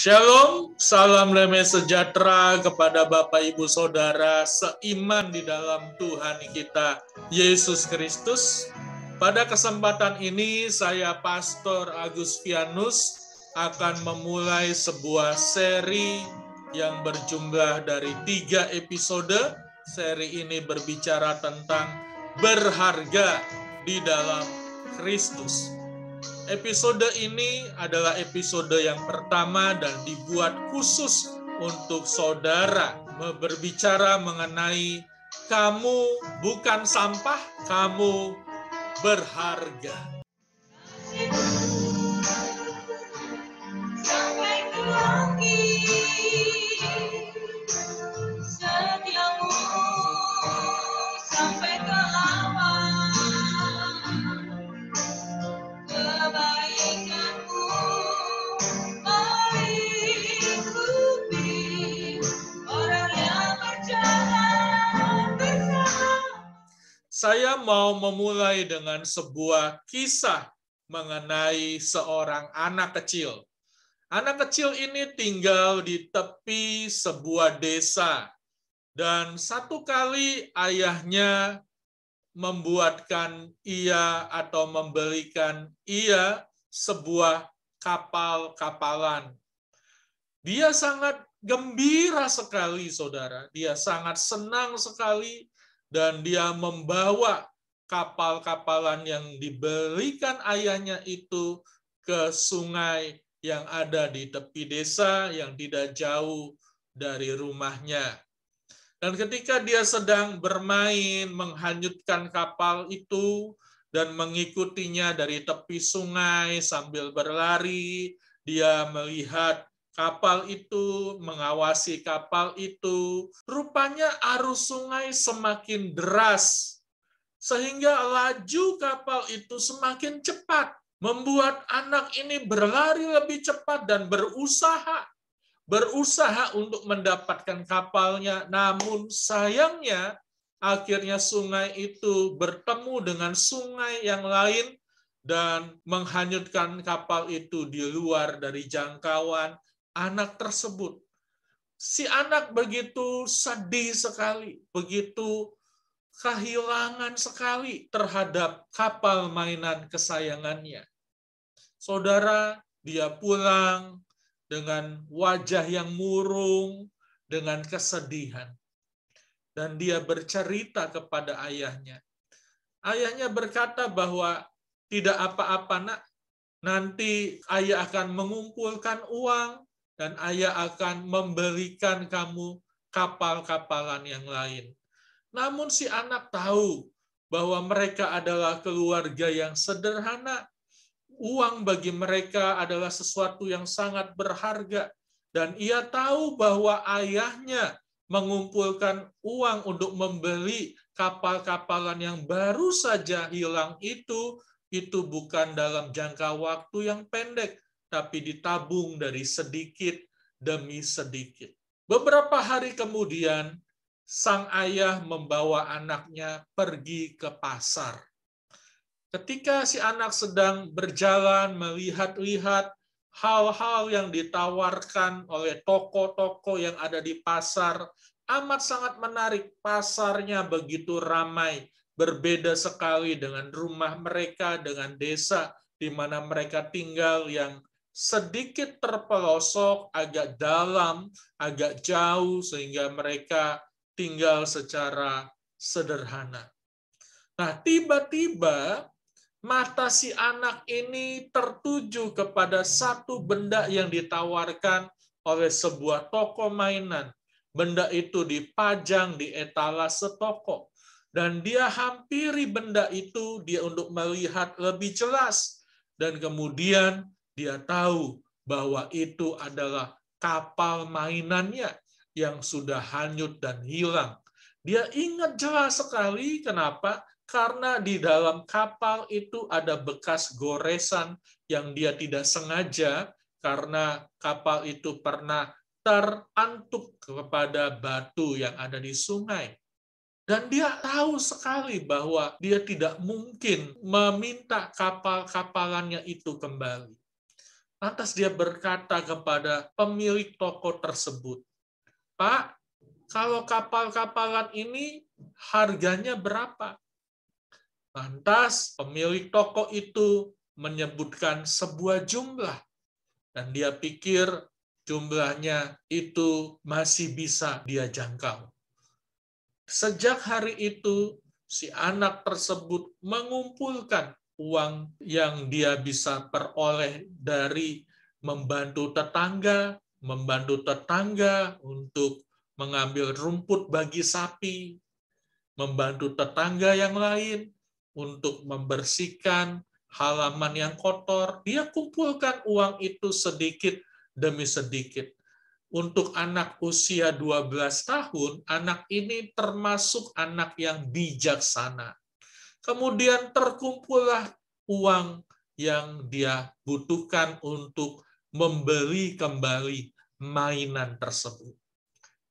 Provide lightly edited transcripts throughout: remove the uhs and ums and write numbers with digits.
Shalom, salam damai sejahtera kepada Bapak Ibu Saudara seiman di dalam Tuhan kita Yesus Kristus. Pada kesempatan ini saya Pastor Agus Vianus akan memulai sebuah seri yang berjumlah dari 3 episode. Seri ini berbicara tentang berharga di dalam Kristus. Episode ini adalah episode yang pertama dan dibuat khusus untuk saudara, berbicara mengenai kamu bukan sampah, kamu berharga. Sampai ke langit, setiamu sampai ke awan. Kebaikanmu meliputi orang yang berjalan bersama. Saya mau memulai dengan sebuah kisah mengenai seorang anak kecil. Anak kecil ini tinggal di tepi sebuah desa. Dan satu kali ayahnya membuatkan ia atau membelikan ia sebuah kapal-kapalan. Dia sangat gembira sekali, saudara. Dia sangat senang sekali dan dia membawa kapal-kapalan yang dibelikan ayahnya itu ke sungai yang ada di tepi desa yang tidak jauh dari rumahnya. Dan ketika dia sedang bermain, menghanyutkan kapal itu, dan mengikutinya dari tepi sungai sambil berlari, dia melihat kapal itu, mengawasi kapal itu. Rupanya arus sungai semakin deras, sehingga laju kapal itu semakin cepat, membuat anak ini berlari lebih cepat dan berusaha untuk mendapatkan kapalnya, namun sayangnya akhirnya sungai itu bertemu dengan sungai yang lain dan menghanyutkan kapal itu di luar dari jangkauan anak tersebut. Si anak begitu sedih sekali, begitu kehilangan sekali terhadap kapal mainan kesayangannya. Saudara, dia pulang dengan wajah yang murung, dengan kesedihan. Dan dia bercerita kepada ayahnya. Ayahnya berkata bahwa tidak apa-apa nak, nanti ayah akan mengumpulkan uang dan ayah akan memberikan kamu kapal-kapalan yang lain. Namun si anak tahu bahwa mereka adalah keluarga yang sederhana. Uang bagi mereka adalah sesuatu yang sangat berharga. Dan ia tahu bahwa ayahnya mengumpulkan uang untuk membeli kapal-kapalan yang baru saja hilang itu bukan dalam jangka waktu yang pendek, tapi ditabung dari sedikit demi sedikit. Beberapa hari kemudian, sang ayah membawa anaknya pergi ke pasar. Ketika si anak sedang berjalan melihat-lihat hal-hal yang ditawarkan oleh toko-toko yang ada di pasar, amat sangat menarik. Pasarnya begitu ramai, berbeda sekali dengan rumah mereka, dengan desa di mana mereka tinggal yang sedikit terpelosok, agak dalam, agak jauh, sehingga mereka tinggal secara sederhana. Nah, tiba-tiba mata si anak ini tertuju kepada satu benda yang ditawarkan oleh sebuah toko mainan. Benda itu dipajang di etalase toko. Dan dia hampiri benda itu dia untuk melihat lebih jelas. Dan kemudian dia tahu bahwa itu adalah kapal mainannya yang sudah hanyut dan hilang. Dia ingat jelas sekali kenapa? Karena di dalam kapal itu ada bekas goresan yang dia tidak sengaja karena kapal itu pernah terantuk kepada batu yang ada di sungai. Dan dia tahu sekali bahwa dia tidak mungkin meminta kapal-kapalannya itu kembali. Lantas dia berkata kepada pemilik toko tersebut, "Pak, kalau kapal-kapalan ini harganya berapa?" Lantas pemilik toko itu menyebutkan sebuah jumlah, dan dia pikir jumlahnya itu masih bisa dia jangkau. Sejak hari itu, si anak tersebut mengumpulkan uang yang dia bisa peroleh dari membantu tetangga untuk mengambil rumput bagi sapi, membantu tetangga yang lain untuk membersihkan halaman yang kotor. Dia kumpulkan uang itu sedikit demi sedikit. Untuk anak usia 12 tahun, anak ini termasuk anak yang bijaksana. Kemudian terkumpullah uang yang dia butuhkan untuk membeli kembali mainan tersebut.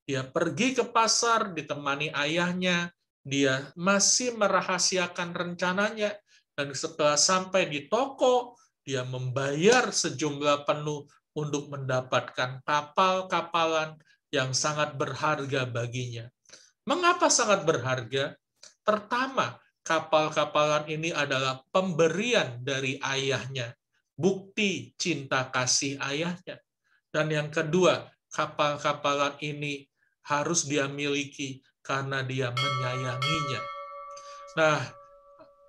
Dia pergi ke pasar ditemani ayahnya, dia masih merahasiakan rencananya, dan setelah sampai di toko, dia membayar sejumlah penuh untuk mendapatkan kapal-kapalan yang sangat berharga baginya. Mengapa sangat berharga? Pertama, kapal-kapalan ini adalah pemberian dari ayahnya, bukti cinta kasih ayahnya. Dan yang kedua, kapal-kapalan ini harus dia miliki karena dia menyayanginya. Nah,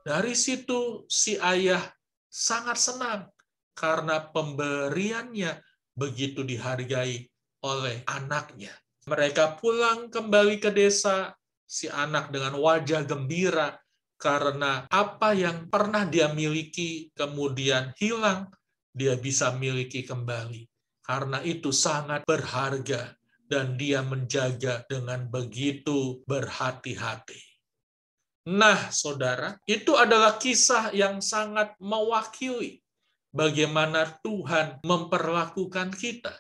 dari situ si ayah sangat senang karena pemberiannya begitu dihargai oleh anaknya. Mereka pulang kembali ke desa, si anak dengan wajah gembira karena apa yang pernah dia miliki kemudian hilang, dia bisa miliki kembali. Karena itu sangat berharga dan dia menjaga dengan begitu berhati-hati. Nah, saudara, itu adalah kisah yang sangat mewakili bagaimana Tuhan memperlakukan kita.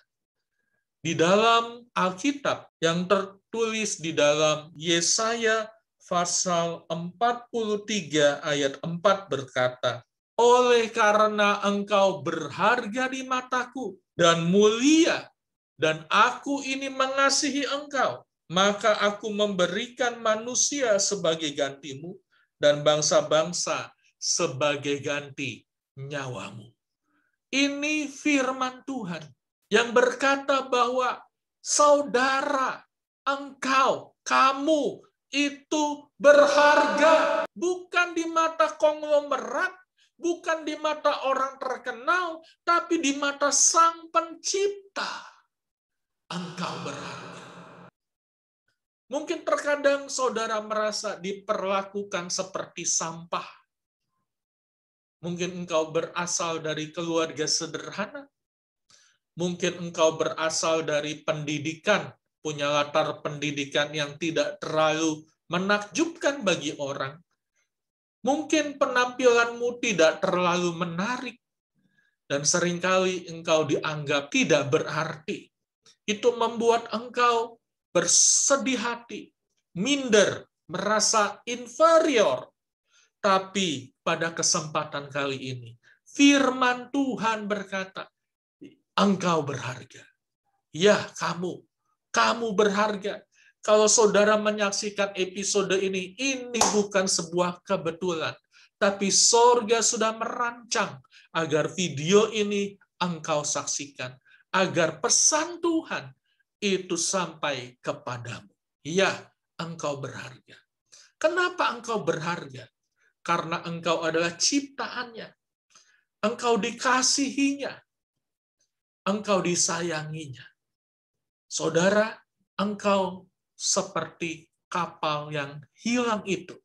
Di dalam Alkitab yang tertulis di dalam Yesaya pasal 43 ayat 4 berkata, "Oleh karena engkau berharga di mataku dan mulia, dan aku ini mengasihi engkau, maka aku memberikan manusia sebagai gantimu dan bangsa-bangsa sebagai ganti nyawamu." Ini firman Tuhan yang berkata bahwa saudara, engkau, kamu itu berharga, bukan di mata konglomerat, bukan di mata orang terkenal, tapi di mata Sang Pencipta. Engkau berharga. Mungkin terkadang saudara merasa diperlakukan seperti sampah. Mungkin engkau berasal dari keluarga sederhana. Mungkin engkau berasal dari pendidikan, punya latar pendidikan yang tidak terlalu menakjubkan bagi orang. Mungkin penampilanmu tidak terlalu menarik, dan seringkali engkau dianggap tidak berarti. Itu membuat engkau bersedih hati, minder, merasa inferior. Tapi pada kesempatan kali ini, firman Tuhan berkata, engkau berharga. Ya, kamu berharga. Kalau saudara menyaksikan episode ini bukan sebuah kebetulan. Tapi sorga sudah merancang agar video ini engkau saksikan. Agar pesan Tuhan itu sampai kepadamu. Ya, engkau berharga. Kenapa engkau berharga? Karena engkau adalah ciptaannya. Engkau dikasihinya. Engkau disayanginya. Saudara, engkau seperti kapal yang hilang itu.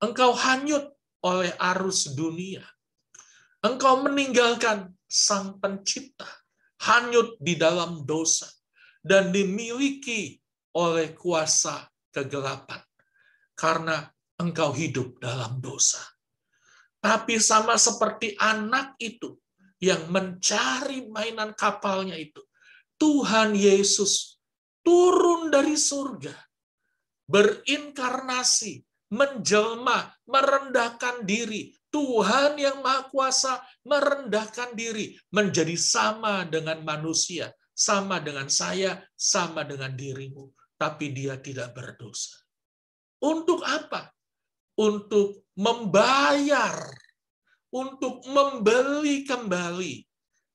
Engkau hanyut oleh arus dunia. Engkau meninggalkan Sang Pencipta. Hanyut di dalam dosa dan dimiliki oleh kuasa kegelapan karena engkau hidup dalam dosa. Tapi sama seperti anak itu yang mencari mainan kapalnya itu, Tuhan Yesus turun dari surga, berinkarnasi, menjelma, merendahkan diri, Tuhan yang Maha Kuasa merendahkan diri menjadi sama dengan manusia, sama dengan saya, sama dengan dirimu. Tapi dia tidak berdosa. Untuk apa? Untuk membayar, untuk membeli kembali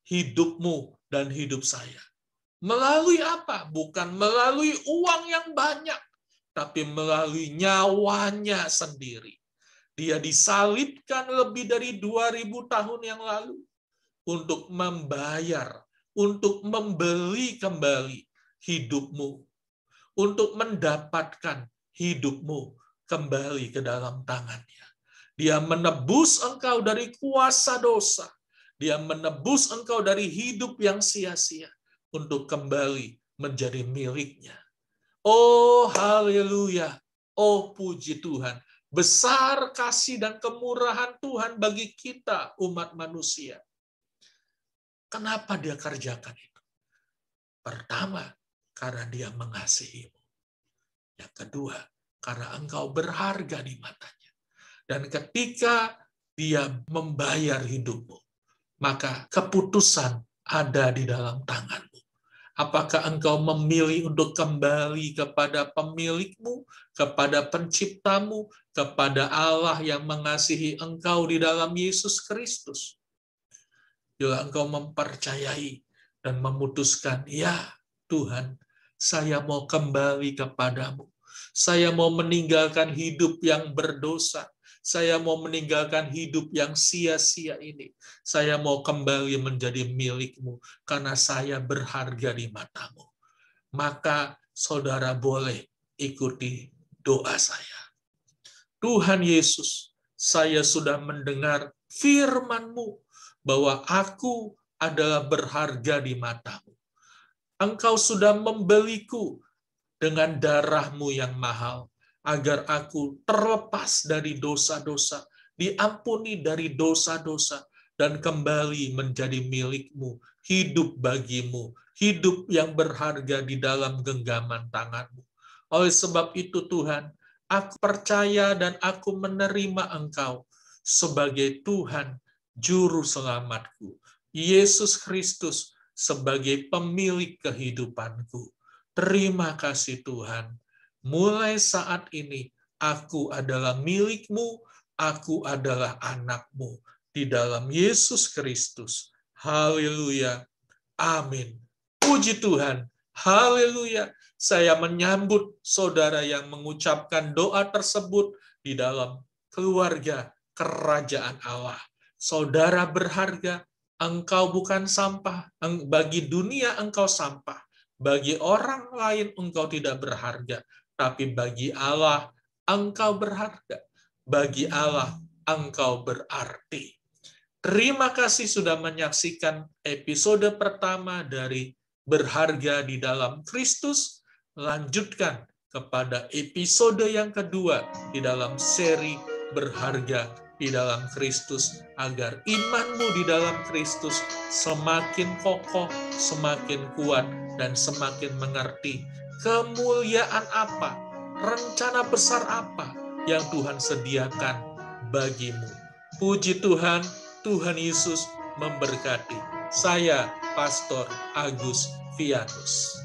hidupmu dan hidup saya. Melalui apa? Bukan melalui uang yang banyak, tapi melalui nyawanya sendiri. Dia disalibkan lebih dari 2000 tahun yang lalu untuk membayar, untuk membeli kembali hidupmu, untuk mendapatkan hidupmu kembali ke dalam tangannya. Dia menebus engkau dari kuasa dosa. Dia menebus engkau dari hidup yang sia-sia untuk kembali menjadi miliknya. Oh, haleluya. Oh, puji Tuhan. Besar kasih dan kemurahan Tuhan bagi kita, umat manusia. Kenapa dia kerjakan itu? Pertama, karena dia mengasihimu. Yang kedua, karena engkau berharga di matanya. Dan ketika dia membayar hidupmu, maka keputusan ada di dalam tanganmu. Apakah engkau memilih untuk kembali kepada pemilikmu, kepada penciptamu, kepada Allah yang mengasihi engkau di dalam Yesus Kristus? Bila engkau mempercayai dan memutuskan, ya Tuhan, saya mau kembali kepadamu. Saya mau meninggalkan hidup yang berdosa. Saya mau meninggalkan hidup yang sia-sia ini. Saya mau kembali menjadi milikmu karena saya berharga di matamu. Maka saudara boleh ikuti doa saya. Tuhan Yesus, saya sudah mendengar firman-Mu bahwa aku adalah berharga di matamu. Engkau sudah membeliku dengan darah-Mu yang mahal, agar aku terlepas dari dosa-dosa, diampuni dari dosa-dosa, dan kembali menjadi milik-Mu, hidup bagi-Mu, hidup yang berharga di dalam genggaman tangan-Mu. Oleh sebab itu Tuhan, aku percaya dan aku menerima Engkau sebagai Tuhan, Juru Selamatku, Yesus Kristus sebagai pemilik kehidupanku. Terima kasih Tuhan. Mulai saat ini, aku adalah milik-Mu, aku adalah anak-Mu. Di dalam Yesus Kristus. Haleluya. Amin. Puji Tuhan. Haleluya. Saya menyambut saudara yang mengucapkan doa tersebut di dalam keluarga kerajaan Allah. Saudara berharga, engkau bukan sampah. Bagi dunia engkau sampah. Bagi orang lain engkau tidak berharga. Tapi bagi Allah, engkau berharga. Bagi Allah, engkau berarti. Terima kasih sudah menyaksikan episode pertama dari Berharga di dalam Kristus. Lanjutkan kepada episode yang kedua di dalam seri Berharga di dalam Kristus, agar imanmu di dalam Kristus semakin kokoh, semakin kuat, dan semakin mengerti kemuliaan apa, rencana besar apa yang Tuhan sediakan bagimu. Puji Tuhan, Tuhan Yesus memberkati. Saya, Pastor Agus Vianus.